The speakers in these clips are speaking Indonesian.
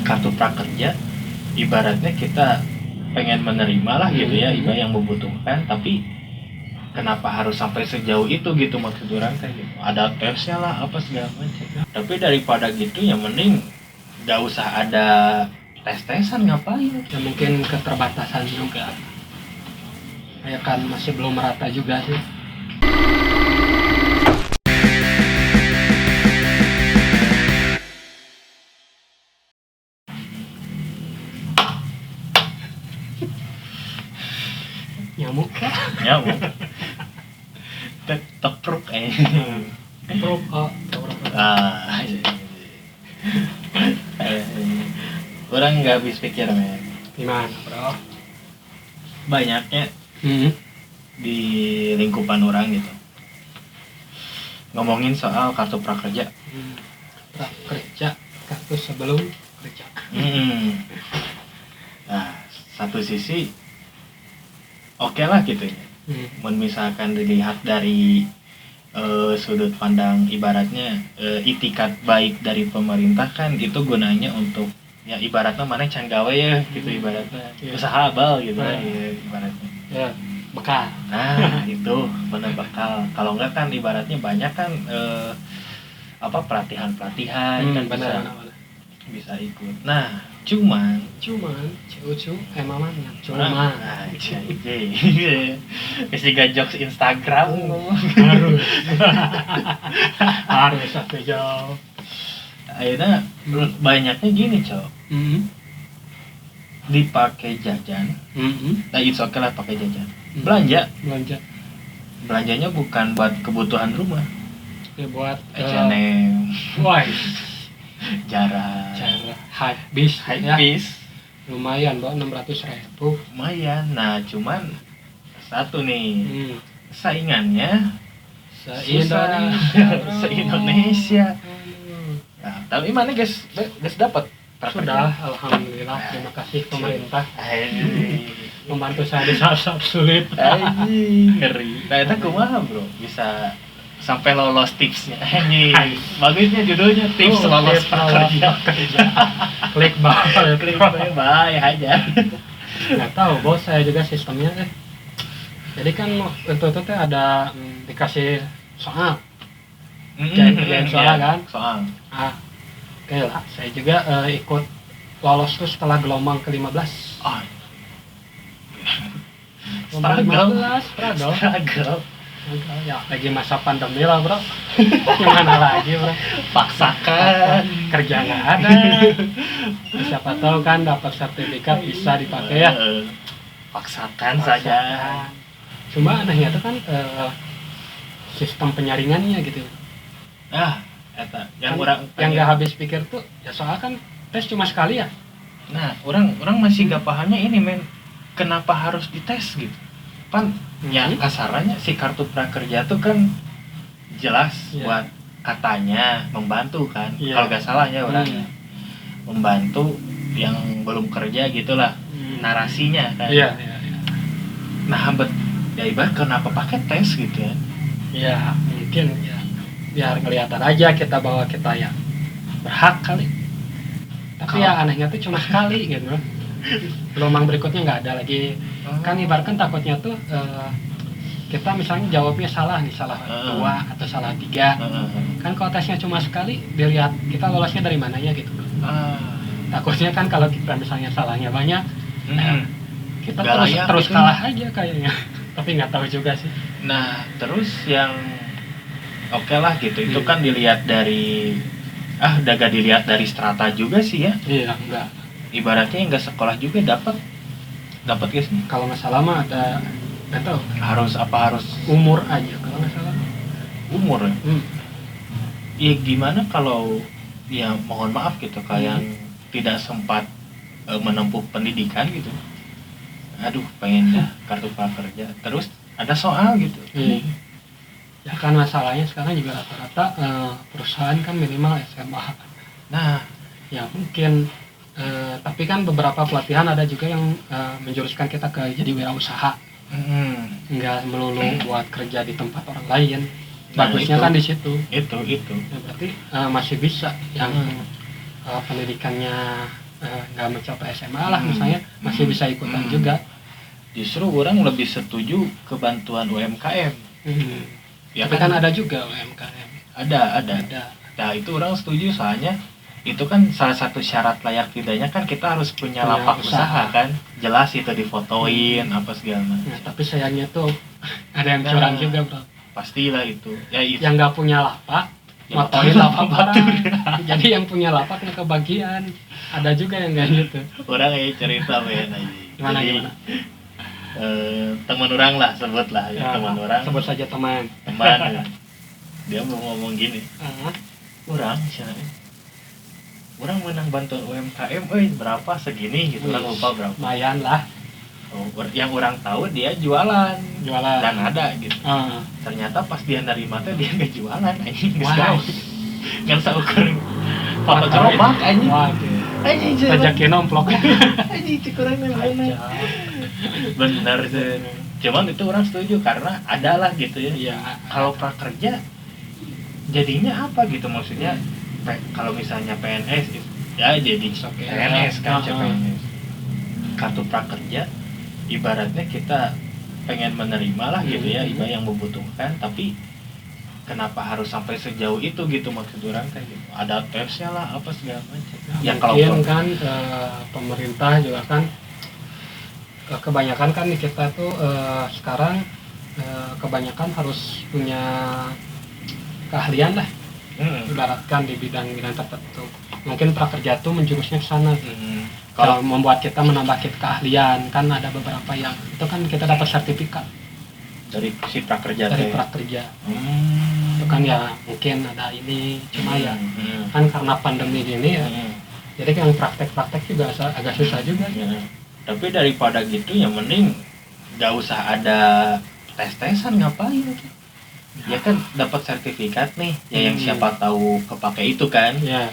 kartu prakerja ibaratnya kita pengen menerima lah gitu ya, ibarat yang membutuhkan, tapi kenapa harus sampai sejauh itu gitu maksud orang kayak gitu. Ada tesnya lah apa segala macam. Tapi daripada gitu ya mending gak usah ada tes-tesan, ngapain? Ya mungkin keterbatasan juga. Ya kan masih belum merata juga sih. Nyamuk ya? Nyamuk. Tepruk Pro, orang nggak habis pikir men. Gimana bro? Banyaknya di lingkupan orang gitu ngomongin soal kartu prakerja. Prakerja, kartu sebelum kerja. Nah, satu sisi oke lah gitu ya. Misalkan dilihat dari sudut pandang ibaratnya itikat baik dari pemerintah kan itu gunanya untuk ya ibaratnya mana can gawe ya gitu ibaratnya usaha abal gitu ya ibaratnya ya bekal. Nah itu benar bekal. Kalau enggak kan ibaratnya banyak kan pelatihan kan benar. bisa ikut. Nah cuman cucu mamanya kasih jokes Instagram harus satu jauh. Akhirnya banyaknya gini cowok dipakai jajan. Nah it's okay lah pakai jajan. Belanjanya bukan buat kebutuhan rumah ya, buat H&M, Zara, Hypebeast ya. Lumayan bawa 600.000. Lumayan. Nah cuman satu nih saingannya se-Indonesia. Nah, tapi mana guys dapat sudah, alhamdulillah. Terima kasih pemerintah membantu saya di saat sulit. Ngeri. Nah itu kumaha bro bisa sampai lolos tipsnya. Bagusnya judulnya tips lolos prakerja. Klik bye aja. Nggak tahu bos, saya juga sistemnya jadi kan itu ada dikasih soal. Jadi soal kan? Soal. Oke lah, saya juga ikut lolos tuh setelah gelombang ke-15. Gelombang 15, struggle. Ya, lagi masa pandemi lah bro. Gimana lagi bro? Paksakan. Kerja nggak ada. Siapa tahu kan dapat sertifikat bisa dipakai ya. Paksakan saja. Cuma anehnya itu kan sistem penyaringannya gitu. Yang nggak habis pikir tuh ya soal kan tes cuma sekali ya. Nah orang masih gak pahamnya ini men, kenapa harus dites gitu pan yang kasarannya si kartu prakerja tuh kan jelas buat katanya membantu kan kalau gak salahnya orangnya membantu yang belum kerja gitulah narasinya kan. Nah ya ibarat kenapa pakai tes gitu ya. Ya mungkin ya biar kelihatan aja kita bahwa kita ya berhak kali. Tapi ya anehnya tuh cuma sekali gitu. Gelombang berikutnya nggak ada lagi. Kan ibaratkan takutnya tuh kita misalnya jawabnya salah nih, salah 2 atau salah 3. Kan kalau tesnya cuma sekali, dilihat kita lolosnya dari mananya gitu. Takutnya kan kalau kita misalnya salahnya banyak, kita terus kalah aja kayaknya. Tapi nggak tahu juga sih. Nah terus yang oke lah gitu, itu kan dilihat dari gak dilihat dari strata juga sih ya. Iya, enggak. Ibaratnya yang gak sekolah juga dapat guys. Kalau nggak salah mah ada, nggak tahu. Harus umur aja kalau nggak salah. Umur ya? Ya gimana kalau ya mohon maaf gitu kayak yang tidak sempat menempuh pendidikan gitu. Aduh pengennya kartu prakerja. Terus ada soal gitu. Ya kan masalahnya sekarang juga rata-rata perusahaan kan minimal SMA. Nah, ya mungkin tapi kan beberapa pelatihan ada juga yang menjuruskan kita ke jadi wirausaha. Nggak melulu buat kerja di tempat orang lain. Bagusnya kan di situ. Itu. Ya, berarti masih bisa yang pendidikannya nggak mencapai SMA lah misalnya masih bisa ikutan juga. Justru orang lebih setuju ke bantuan UMKM. Ya Tapi kan ada juga UMKM. Ada. Nah itu orang setuju soalnya itu kan salah satu syarat layak tidaknya kan kita harus punya lapak usaha kan, jelas itu difotoin apa segala macam. Nah, tapi sayangnya tuh ada yang curang juga bro. Pastilah itu. Ya itu. Yang nggak punya lapak, motoin lapak orang. Jadi yang punya lapak nggak kebagian. Ada juga yang kayak gitu. Orang cerita men aja. Gimana? Teman orang lah sebutlah ya, teman orang. Sebut saja teman. Ya. Dia mau ngomong gini. Orang siapa? Orang menang bantuan UMKM, berapa segini gitu, orang lupa berapa. Lumayan lah. Yang orang tahu dia jualan dan ada gitu. Ternyata pas dia nerima teh dia nggak jualan, anjing nggak saukur foto gerobak anjing. Anjing rezeki nomplok. Anjing kurang bener. Bener sih. Cuman itu orang setuju karena ada lah gitu ya. Iya. Kalau prakerja jadinya apa gitu maksudnya? Kalau misalnya PNS ya jadi PNS kan PNS. Kartu prakerja ibaratnya kita pengen menerima lah gitu ya, ibarat yang membutuhkan, tapi kenapa harus sampai sejauh itu gitu maksud orang kayak gitu. Ada tesnya lah apa segala macam. Ya mungkin kan pemerintah juga kan kebanyakan kan kita tuh sekarang kebanyakan harus punya keahlian lah. Ibaratkan di bidang-bidang tertentu. Mungkin prakerja tuh menjurusnya ke sana. Kalau membuat kita menambah keahlian, kan ada beberapa yang itu kan kita dapat sertifikat dari si prakerja. Itu kan ya mungkin ada ini cuma ya kan karena pandemi gini ya. Jadi yang praktek-praktek juga agak susah juga. Tapi daripada gitu ya mending gak usah ada tes-tesan, ngapain itu. Ya kan dapat sertifikat nih ya yang siapa tahu kepake itu kan ya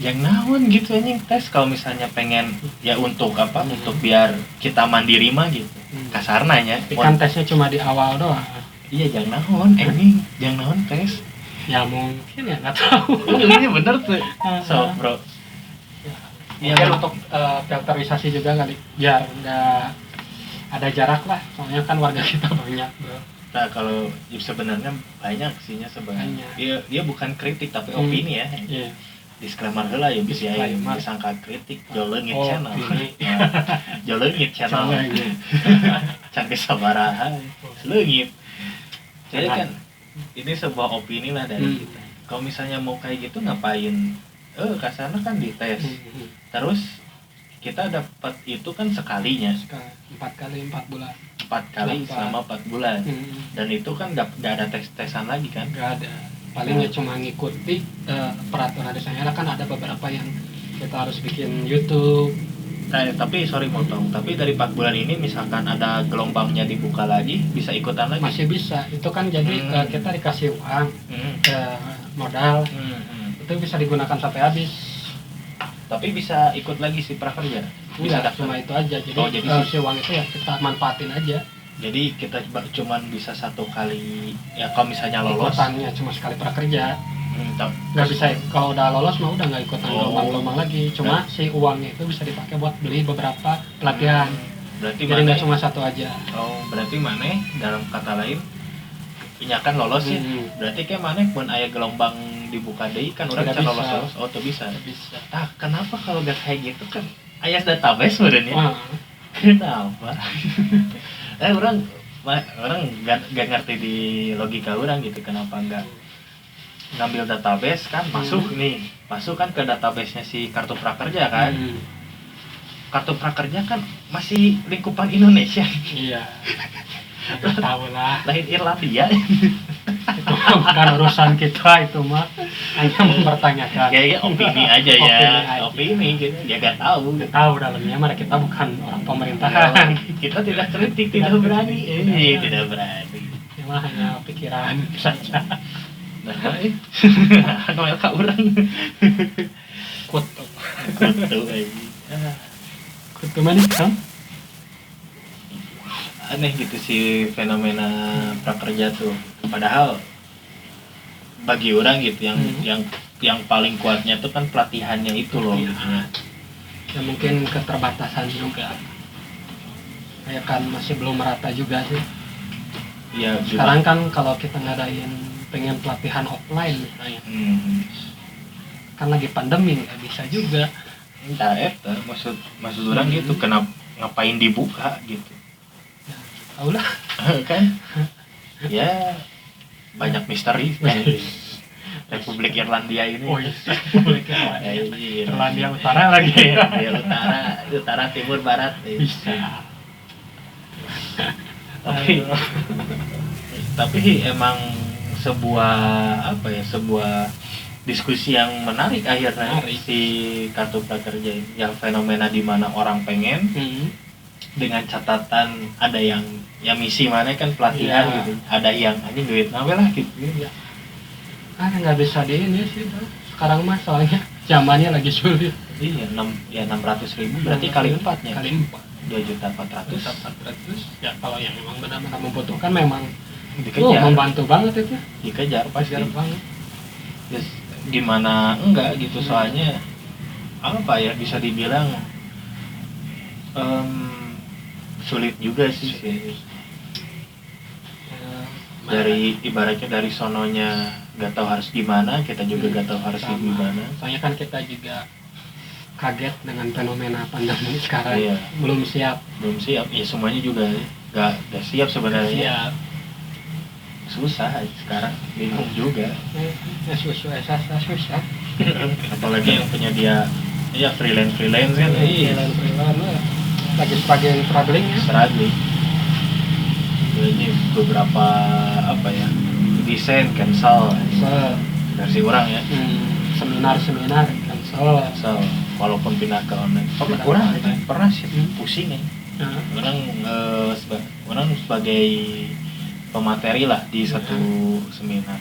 yang naon gitu anjing tes kalau misalnya pengen ya untuk apa untuk biar kita mandiri mah gitu kasarnanya kan tesnya cuma di awal doang. Iya jangan naon anjing jangan naon tes ya mungkin ya nggak tahu. Ini bener tuh so bro ya untuk filterisasi juga kali biar nggak ada jarak lah soalnya kan warga kita banyak bro. Nah kalau sebenarnya banyak sihnya sebenarnya. Dia bukan kritik tapi opini ya. Yeah. Disclaimer lah ya bisa ya disangka kritik jolengit channel. Jolengit channel. Cantik sabaraha. Leungit. Jadi kan ini sebuah opini lah dari kita. Kalau misalnya mau kayak gitu ngapain? Kasarnya kan dites. Terus kita dapat itu kan sekalinya 4 kali 4 bulan 4 kali selama 4 bulan dan itu kan gak ada tes-tesan lagi kan? Gak ada, palingnya cuma ngikuti peraturan desanya kan ada beberapa yang kita harus bikin YouTube. Tapi sorry motong, tapi dari 4 bulan ini misalkan ada gelombangnya dibuka lagi bisa ikutan lagi? Masih bisa, itu kan jadi kita dikasih uang modal itu bisa digunakan sampai habis. Tapi bisa ikut lagi si prakerja? Bisa, cuma itu aja. Jadi si uang itu ya kita manfaatin aja. Jadi kita cuman bisa 1 kali ya kalau misalnya lolos. Ikutannya cuma sekali prakerja. Nggak bisa, kalau udah lolos mah udah nggak ikutan gelombang-gelombang lagi. Cuma si uangnya itu bisa dipakai buat beli beberapa pelatihan. Berarti jadi nggak cuma 1 aja. Berarti mana dalam kata lain kan lolos ya. Berarti kayak mana pun aya gelombang dibuka deui kan orang can lolos. Tuh bisa. Kenapa kalau gak kayak gitu kan aya database sebenarnya. Kenapa? Orang gak ngerti di logika orang gitu kenapa enggak ngambil database kan masuk kan ke database-nya si kartu prakerja kan. Kartu prakerja kan masih lingkupan Indonesia. Iya. Tahu lah. Lain Irlandia. Itu bukan urusan kita itu mah. Hanya mempertanyakan. Kayaknya opini aja ya. Opini gitu. Ya gak tahu. Gak tahu dalamnya mana kita bukan orang pemerintahan. Kita tidak kritik, tidak berani. Tidak berani. Ya mah hanya pikiran saja. Noel ka urang. Kutu aja. Kutu manis kan? Aneh gitu sih fenomena prakerja tuh. Padahal bagi orang gitu yang paling kuatnya tuh kan pelatihannya itu loh gitu ya. Ya mungkin keterbatasan juga. Ya kan masih belum merata juga sih. Ya Sekarang kan kalau kita ngadain pengen pelatihan offline misalnya, kan lagi pandemi nggak bisa juga. entah eta maksud orang gitu, kenapa ngapain dibuka gitu. Ya, tahu lah. Kan ya banyak misteri kan di Republik Irlandia ini. Oh iya, Republik Irlandia. Iya. Irlandia Utara lagi. Ya, utara, timur, barat. Bisa. Tapi emang sebuah diskusi yang menarik akhirnya si kartu prakerja ini. Yang fenomena di mana orang pengen dengan catatan ada yang misi mana kan pelatihan gitu, ada yang anjing duit nawe lah gitu ya. Nggak bisa di ini sih bro. Sekarang mah soalnya zamannya lagi sulit. Iya, 600.000 berarti kali 4 nya. Kali 4. 2.400.000. Ya kalau yang memang benar-benar membutuhkan memang dikejar. Membantu banget itu. Dikejar pasti. Dikejar banget. Yes, gimana enggak gitu soalnya apa ya bisa dibilang sulit juga sih. Dari ibaratnya dari sononya nggak tahu harus gimana, kita juga nggak tahu harus gimana. Soalnya kan kita juga kaget dengan fenomena pandemi sekarang. Iya. belum siap Ya semuanya juga nggak siap sebenarnya. Susah sekarang, bingung juga. Susah. Apalagi yang penyedia ya freelance kan. Lagi struggling ya. Struggling. Ini beberapa desain cancel versi orang ya. Seminar cancel. Walaupun pindah ke online. Orang pernah sih pusing ya. Orang sebagai pemateri lah di satu seminar.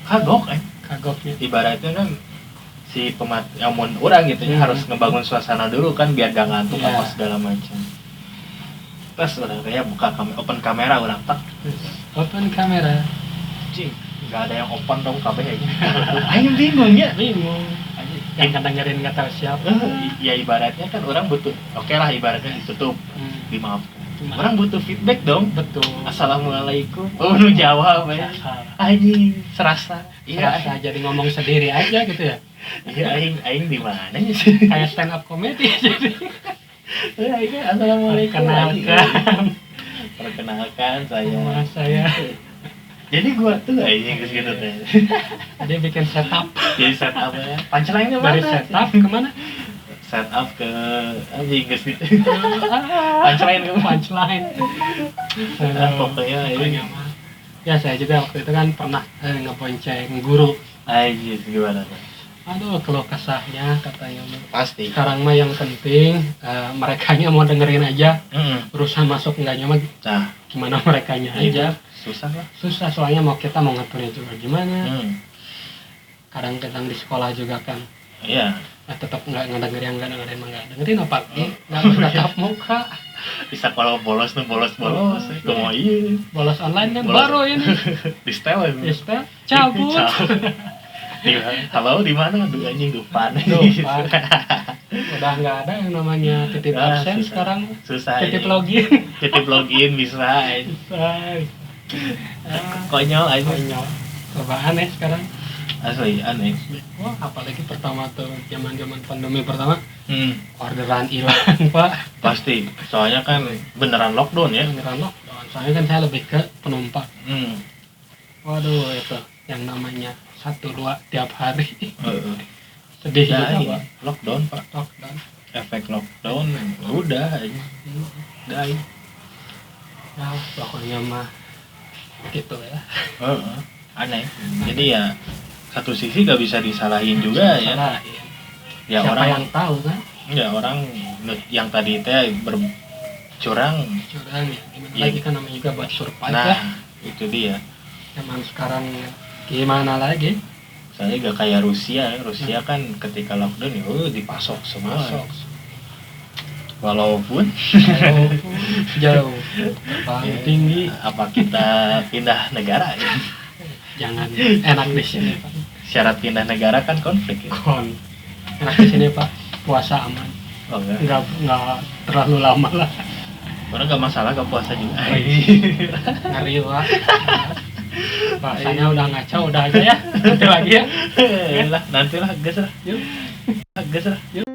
Kagoknya. Ibaratnya kan si pemateri orang gitu ya harus ngebangun suasana dulu kan biar gak ngantuk apa segala macam. Pas orang kayak buka open kamera orang tak. Open kamera. Cing, nggak ada yang open dong KB aja. Aing bingung ya. Yang kadang-kadang nggak tahu siapa. Ya ibaratnya kan orang butuh. Oke lah ibaratnya ditutup, dimaafkan. Orang butuh feedback dong. Betul. Assalamualaikum. Oh lu jawab ya. Anjing serasa. Iya. Jadi ngomong sendiri aja gitu ya. Iya aing di mana sih? Kayak stand up comedy jadi. Assalamualaikum. Perkenalkan saya. Jadi gua tuh anjing gitu teh. Dia bikin setup. Jadi setup ya. Punchline-nya mana? Dari setup kemana? Setup ke anjing gitu. Punchline. Pokoknya ini. Ya saya juga waktu itu kan pernah ngebonceng guru. Anjing gimana tuh? Aduh, keluh kesahnya katanya pasti. Sekarang mah yang penting merekanya mau dengerin aja. Urusan masuk enggaknya mah gimana merekanya aja. Susah soalnya kita mau ngaturnya juga gimana. Kadang-kadang di sekolah juga kan. Iya. Tetap nggak dengerin dengerin apa? Nggak tatap muka. Bisa kalau bolos. Mau bolos online kan baru ini. Di setel. Cabut. Halo di mana? Aduh anjing Dufan. Udah nggak ada yang namanya titip absen sekarang. Susah. Titip login bisa. Konyol aja. Coba aneh sekarang. Asli aneh. Wah apalagi pertama tuh zaman pandemi pertama. Orderan hilang pak. Pasti. Soalnya kan beneran lockdown ya. Soalnya kan saya lebih ke penumpang. Waduh itu yang namanya 1-2 tiap hari. Sedih juga pak. Lockdown pak. Efek lockdown udah aja. Ya pokoknya mah gitu ya. Aneh. Jadi ya satu sisi gak bisa disalahin juga ya. Ya siapa orang yang tahu kan? Ya orang yang tadi teh curang ya. Gimana lagi kan namanya juga buat survive nah, ya. Itu dia. Zaman sekarang gimana lagi? Saya gak kayak Rusia kan ketika lockdown ya dipasok semua. Walaupun jauh paling tinggi. Apa kita pindah negara ya? Jangan, enak di sini Pak. Syarat pindah negara kan konflik ya. Enak di sini Pak, puasa aman. Oh enggak. Enggak terlalu lama lah. Orang gak masalah gak puasa juga. Ngeri Pak. Bahasanya udah ngaco, udah aja ya. Nanti lagi ya. Nanti lah, gas lah. Yuk. Gas lah. Yuk.